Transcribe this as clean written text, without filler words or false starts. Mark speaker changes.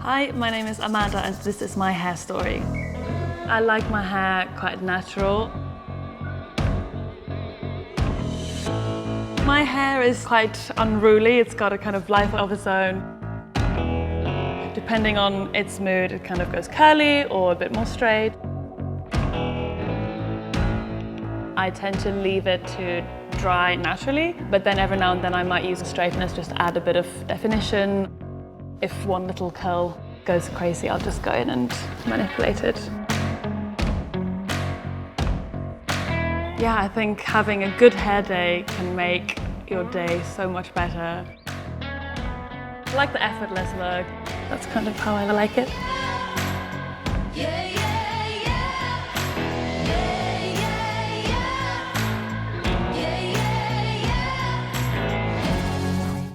Speaker 1: Hi, my name is Amanda and this is my hair story. I like my hair quite natural. My hair is quite unruly, it's got a kind of life of its own. Depending on its mood, it kind of goes curly or a bit more straight. I tend to leave it to dry naturally, but then every now and then I might use straighteners just to add a bit of definition. If one little curl goes crazy, I'll just go in and manipulate it. Yeah, I think having a good hair day can make your day so much better. I like the effortless look. That's kind of how I like it.